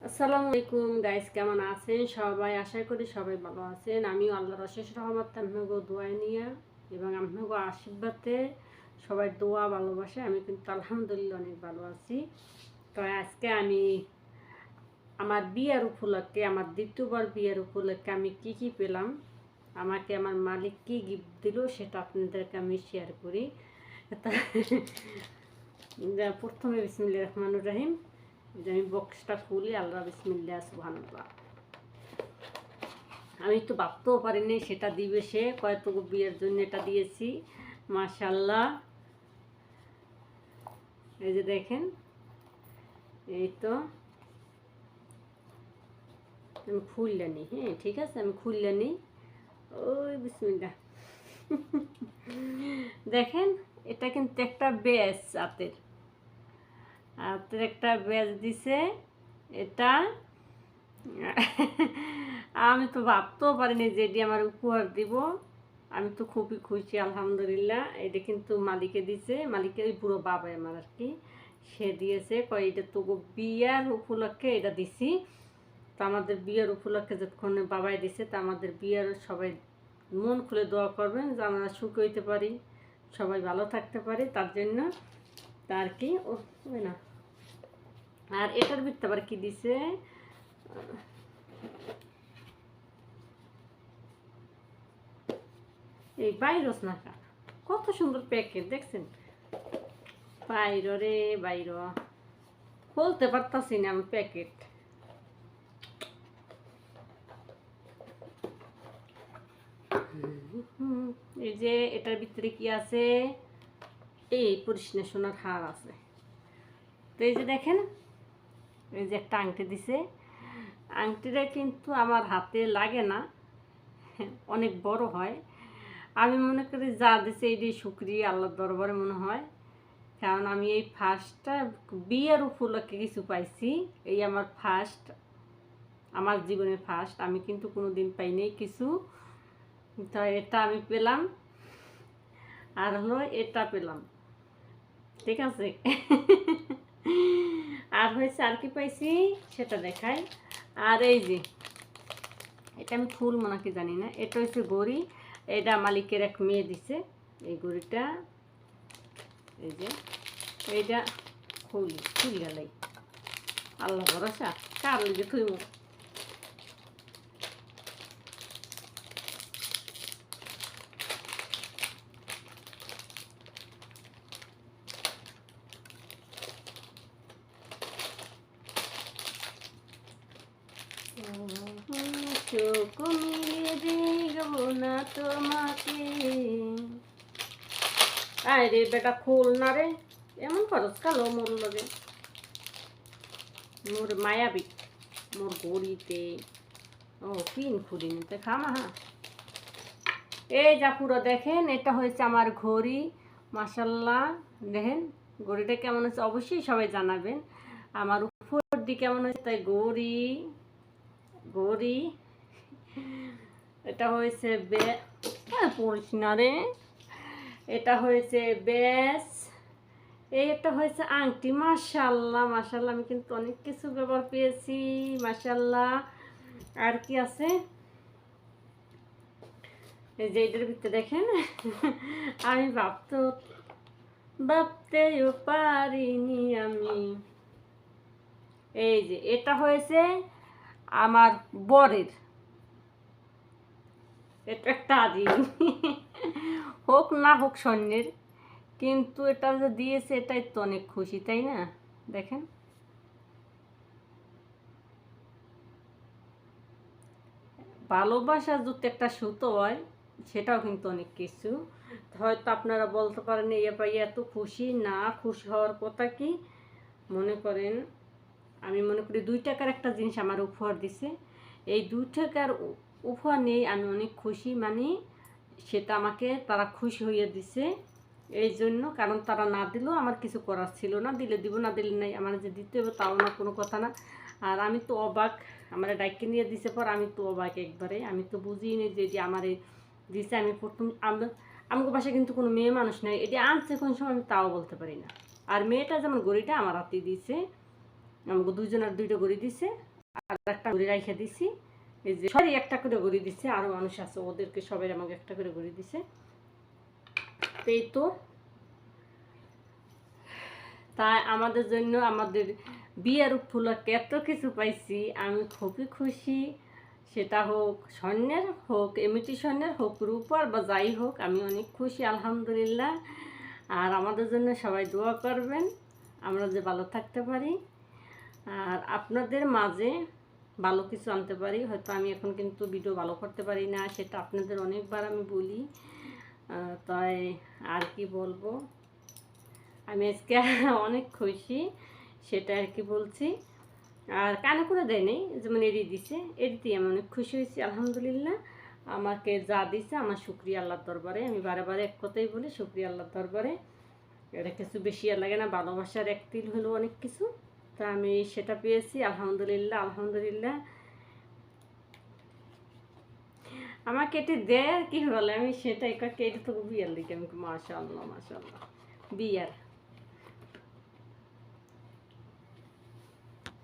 আসসালামু আলাইকুম গাইস, কেমন আছেন সবাই? আশা করি সবাই ভালো আছেন। আমিও আল্লাহর অশেষ রহমতে আপনাকে দোয়া নিয়ে এবং আপনাকে আশীর্বাদে সবাই দোয়া ভালোবাসে আমি কিন্তু আলহামদুলিল্লাহ অনেক ভালো আছি। তো আজকে আমি আমার বিয়ের উপলক্ষে, আমার দ্বিতীয়বার বিয়ের উপলক্ষে আমি কি কি পেলাম, আমাকে আমার মালিক কি গিফট দিল সেটা আপনাদেরকে আমি শেয়ার করি। প্রথমে বিসমিল্লাহির রহমানির রহিম, আমি বক্সটা খুলি। আল্লাহ বিসমিল্লাহ সুবহানাল্লাহ। আমি তো ভাবতেও পারিনি সেটা দিবে সে। কয়টুকু বিয়ের জন্য এটা দিয়েছি, মাশাল্লাহ। এই যে দেখেন, এই তো আমি খুললে নি। হ্যাঁ ঠিক আছে, আমি খুললে নি। ওই বিসমিল্লাহ। দেখেন, এটা কিন্তু একটা ব্যাজ, হাতের হাতের একটা ব্যাজ দিছে এটা। আমি তো ভাবতেও পারিনি যে এটি আমার উপহার দিব। আমি তো খুবই খুশি আলহামদুলিল্লাহ। এটা কিন্তু মালিকে দিছে, মালিকের পুরো বাবা আমার আর কি, সে দিয়েছে। কয় এটা তো বিয়ার উপলক্ষে এটা দিছি। তো আমাদের বিয়ের উপলক্ষে যতক্ষণ বাবাই দিছে, তা আমাদের বিয়ের সবাই মন খুলে দোয়া করবেন যে আমরা সুখ হইতে পারি, সবাই ভালো থাকতে পারি, তার জন্য। তার কি ও না। আর এটার ভিতরে আবার কি দিছে, এই বাইরস নাকা, কত সুন্দর প্যাকেট দেখছেন। বাইর রে বাইর, খুলতে পারতাছি না আমি প্যাকেট। এই যে এটার ভিতরে কি আছে, এই পরিষ্কার সোনার হার আছে। তো এই যে দেখেন, এই যে একটা আংটি দিছে। আংটিটা কিন্তু আমার হাতে লাগে না, অনেক বড় হয়। আমি মনে করি যা দিছে এটি শুকরিয়া আল্লাহর দরবারে মনে হয়। কারণ আমি এই ফার্স্টটা বিয়ের উপলক্ষে কিছু পাইছি। এই আমার ফার্স্ট, আমার জীবনে ফার্স্ট। আমি কিন্তু কোনো দিন পাইনি কিছু। তো এটা আমি পেলাম, আর হলো এটা পেলাম, ঠিক আছে। আর হয়েছে আর কি পাইছি সেটা দেখাই। আর এই যে এটা আমি ফুল মনে কি জানি না, এটা হচ্ছে ঘড়ি। এটা মালিকের এক মেয়ে দিছে এই ঘড়িটা। এই যে এইটা খুলি গেলাই, আল্লাহ ভরসা কার লিগে থুইমু। চোখ মিলিয়ে দেখবো না তোমাকে। আরে বেটা খুল না রে, এমন খরচ কালো মোর লগে, মোর মায়াবী মোর গড়িতে। ও পিন খুলি নিতে খামা। হ্যাঁ এই যা পুরো দেখেন, এটা হয়েছে আমার ঘড়ি। মাশাল্লাহ দেখেন ঘড়িটা কেমন হয়েছে অবশ্যই সবাই জানাবেন। আমার উপর দিকে কেমন হয়েছে, তাই ঘড়ি ঘড়ি এটা হয়েছে পড়িস না রে। এটা হয়েছে ব্যাস, এটা হয়েছে আংটি। মাশাল্লাহ মাশাল্লাহ, আমি কিন্তু অনেক কিছু ব্যবহার পেয়েছি মাশাল্লাহ। আর কি আছে, এই যে এটার ভিতরে দেখেন, আমি ভাবতেও পারিনি আমি। এই যে এটা হয়েছে আমার বরের, এটা একটা হোক না হোক স্বর্ণের, কিন্তু এটা যে দিয়েছে এটাই তো অনেক খুশি, তাই না? দেখেন ভালোবাসা যদি একটা সুতো হয়, সেটাও কিন্তু অনেক কিছু। হয়তো আপনারা বলতে পারেন ইয়ে পাই এত খুশি না, খুশি হওয়ার কথা কি। মনে করেন আমি মনে করি 2 টাকার একটা জিনিস আমার উপহার দিছে। এই 2 টাকার উপহার নিয়ে আমি অনেক খুশি, মানে সেটা আমাকে তারা খুশি হইয়া দিছে এই জন্য। কারণ তারা না দিলেও আমার কিছু করার ছিল না, দিলে দিব না দিলে নাই, আমার যে দিতে হবে তাও না, কোনো কথা না। আর আমি তো অবাক, আমার ডাইকে নিয়ে দিছে পর আমি তো অবাক একবারে। আমি তো বুঝিনি যে আমার দিছে। আমি প্রথম আমাকে বাসায় কিন্তু কোনো মেয়ে মানুষ নাই, এটি আনছে কোন সময় আমি তাও বলতে পারি না। আর মেয়েটা যেমন গড়িটা আমার হাতে দিয়েছে, আমাকে দুজনের 2টা গড়ি দিছে। আর একটা ঘুরে রেখে দিছি। এই যে সবাই একটা করে ঘুরে দিচ্ছে, আরও মানুষ আছে ওদেরকে সবাই আমাকে একটা করে ঘুরে দিছে। তো এই তো তাই আমাদের জন্য আমাদের বিয়ের উপলক্ষে এত কিছু পাইছি, আমি খুবই খুশি। সেটা হোক স্বর্ণের, হোক ইমিটেশনের, হোক রূপার, বা যাই হোক, আমি অনেক খুশি আলহামদুলিল্লাহ। আর আমাদের জন্য সবাই দোয়া করবেন, আমরা যে ভালো থাকতে পারি আর আপনাদের মাঝে ভালো কিছু আনতে পারি। হয়তো আমি এখন কিন্তু ভিডিও ভালো করতে পারি না, সেটা আপনাদের অনেকবার আমি বলি। তাই আর কি বলবো, আমি আজকে অনেক খুশি, সেটা আর কি বলছি। আর কানে করে দেয়নি, যেমন এড়িয়ে দিছে, এড়িয়ে আমি অনেক খুশি হয়েছি আলহামদুলিল্লাহ। আমাকে যা দিছে আমার শুকরিয়া আল্লাহর দরবারে, আমি বারে বারে এক কথাই বলি, শুকরিয়া আল্লাহর দরবারে। এটা কিছু বেশি আর লাগে না, ভালোবাসার এক তিল হলো অনেক কিছু। তা আমি সেটা পেয়েছি আলহামদুলিল্লাহ আলহামদুলিল্লাহ। আমাকে এটি দেয় আর কি বলে, আমি সেটাই কেটে তো বিয়ার লিখে, আমি মাশাআল্লাহ মাশাআল্লাহ বিয়ার